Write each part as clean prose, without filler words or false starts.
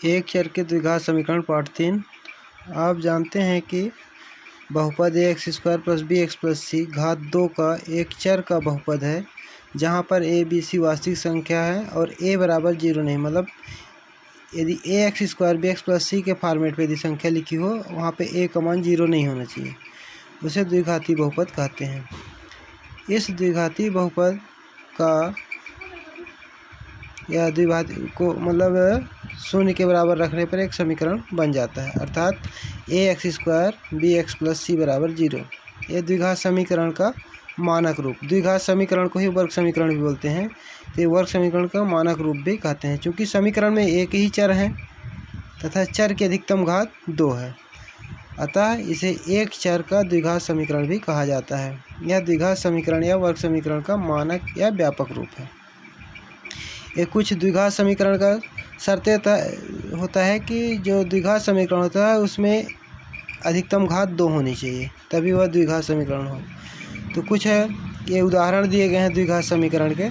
एक चर के द्विघात समीकरण पार्ट 3। आप जानते हैं कि बहुपद A x square plus B x plus C घात 2 का एक चर का बहुपद है, जहाँ पर ए बी सी वास्तविक संख्या है और ए बराबर 0 नहीं। मतलब यदि A x square B x plus C के फॉर्मेट पे यदि संख्या लिखी हो, वहाँ पे ए का मान 0 नहीं होना चाहिए, उसे द्विघाती बहुपद कहते हैं। इस द्विघाती बहुपद का या द्विघात को मतलब शून्य के बराबर रखने पर एक समीकरण बन जाता है, अर्थात A x square B x plus C बराबर 0। ये द्विघात समीकरण का मानक रूप। द्विघात समीकरण को ही वर्ग समीकरण भी बोलते हैं, तो ये वर्ग समीकरण का मानक रूप भी कहते हैं। चूँकि समीकरण में एक ही चर है तथा चर की अधिकतम घात 2 है, अतः इसे एक चर का द्विघात समीकरण भी कहा जाता है। यह द्विघात समीकरण या वर्ग समीकरण का मानक या व्यापक रूप है। ये कुछ द्विघात समीकरण का शर्तें होता है कि जो द्विघात समीकरण होता है उसमें अधिकतम घात 2 होनी चाहिए, तभी वह द्विघात समीकरण हो। तो कुछ है, ये उदाहरण दिए गए हैं द्विघात समीकरण के।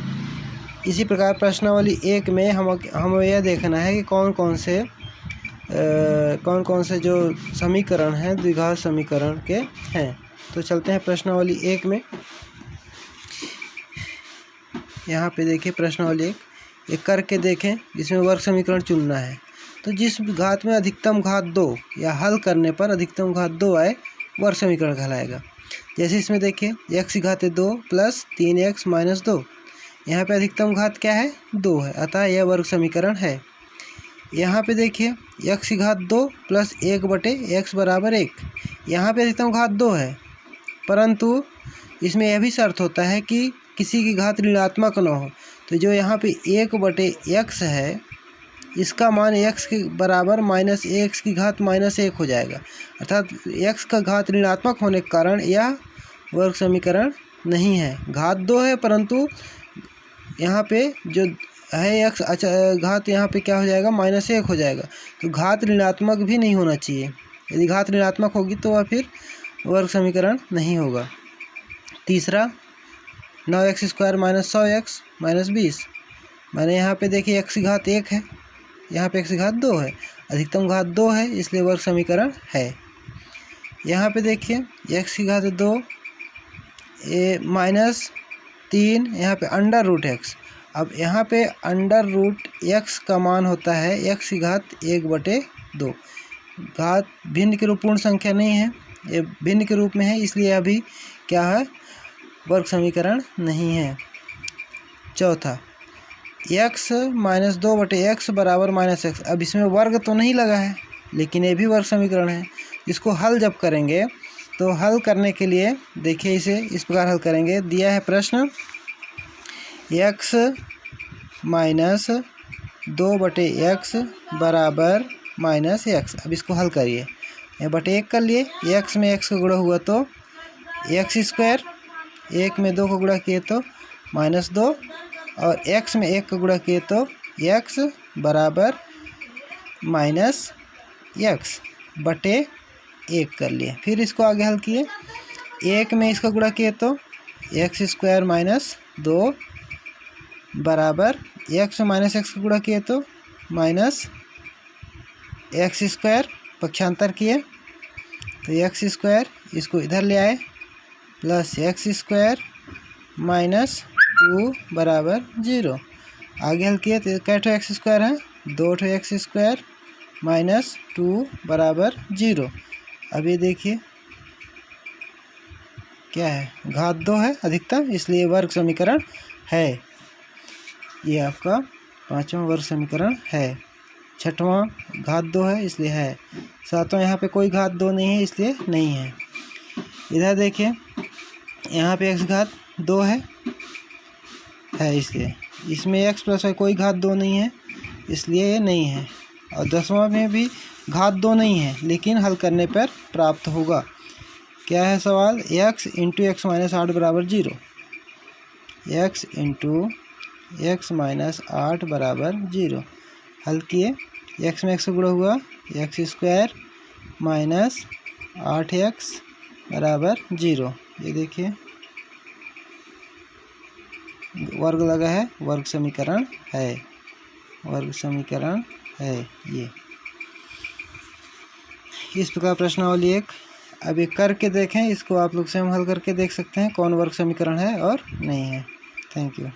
इसी प्रकार प्रश्नावली 1 में हमें यह देखना है कि कौन कौन से जो समीकरण हैं द्विघात समीकरण के हैं। तो चलते हैं प्रश्नावली 1 में। यहाँ पे देखिए प्रश्नावली 1 करके देखें, जिसमें वर्ग समीकरण चुनना है। तो जिस घात में अधिकतम घात 2 या हल करने पर अधिकतम घात 2 आए, वर्ग समीकरण कहलाएगा। जैसे इसमें देखिए x की घात 2 प्लस 3x माइनस 2, यहाँ पे अधिकतम घात क्या है 2 है, अतः यह वर्ग समीकरण है। यहाँ पे देखिए x की घात 2 प्लस 1/x बराबर 1, यहाँ पे अधिकतम घात 2 है, परंतु इसमें यह भी शर्त होता है कि किसी की घात ऋणात्मक न हो। तो जो यहाँ पे 1/x है, इसका मान x के बराबर माइनस x की घात -1 हो जाएगा, अर्थात x का घात ऋणात्मक होने के कारण यह वर्ग समीकरण नहीं है। घात 2 है, परंतु यहाँ पे जो है x घात यहाँ पे क्या हो जाएगा -1 हो जाएगा, तो घात ऋणात्मक भी नहीं होना चाहिए। यदि घात ऋणात्मक होगी तो वह फिर वर्ग समीकरण नहीं होगा। तीसरा 9x square minus 100x minus 20, मैंने यहाँ पे देखिए x की घात 1 है, यहाँ पे x की घात 2 है, अधिकतम घात 2 है, इसलिए वर्ग समीकरण है। यहाँ पे देखिए x की घात 2 माइनस 3, यहाँ पे अंडर रूट x। अब यहाँ पे अंडर रूट x का मान होता है x की घात 1/2। घात भिन्न के रूप पूर्ण संख्या नहीं है, ये भिन्न के रूप में है, इसलिए अभी क्या है वर्ग समीकरण नहीं है। चौथा x माइनस 2/x बराबर -x। अब इसमें वर्ग तो नहीं लगा है, लेकिन ये भी वर्ग समीकरण है। इसको हल जब करेंगे तो हल करने के लिए देखिए इसे इस प्रकार हल करेंगे। दिया है प्रश्न x माइनस 2/x बराबर -x। अब इसको हल करिए, ये बटे 1 कर लिए, x में x का गुणा हुआ तो x स्क्वायर, 1 में 2 का गुणा किए तो -2, और x में 1 का गुणा किए तो x बराबर -x बटे 1 कर लिए। फिर इसको आगे हल किए, 1 में इसका गुणा किए तो x स्क्वायर माइनस 2 बराबर x में -x का गुणा किए तो -x स्क्वायर, पक्षांतर किए तो x स्क्वायर, इसको इधर ले आए, प्लस x स्क्वायर माइनस 2 बराबर 0। आगे हल किए तो क्या ठो x स्क्वायर है, 2 ठो x स्क्वायर माइनस 2 बराबर 0। अब ये देखिए क्या है, घात 2 है अधिकतम, इसलिए वर्ग समीकरण है। ये आपका 5वां वर्ग समीकरण है। 6वां घात 2 है, इसलिए है। 7वां यहाँ पे कोई घात 2 नहीं है, इसलिए नहीं है। इधर देखिए यहाँ पे x घात 2 है, इसलिए इसमें x प्लस y कोई घात 2 नहीं है, इसलिए ये नहीं है। और 10वां में भी घात 2 नहीं है, लेकिन हल करने पर प्राप्त होगा। क्या है सवाल, x इंटू x माइनस 8 बराबर 0। x इंटू x माइनस 8 बराबर 0। हल किए, x में x का गुणा हुआ, x स्क्वायर माइनस 8x बराबर 0। ये देखिए वर्ग लगा है, वर्ग समीकरण है, वर्ग समीकरण है ये। इस प्रकार प्रश्नावली 1। अब एक करके देखें, इसको आप लोग स्वयं हल करके देख सकते हैं कौन वर्ग समीकरण है और नहीं है। Thank you.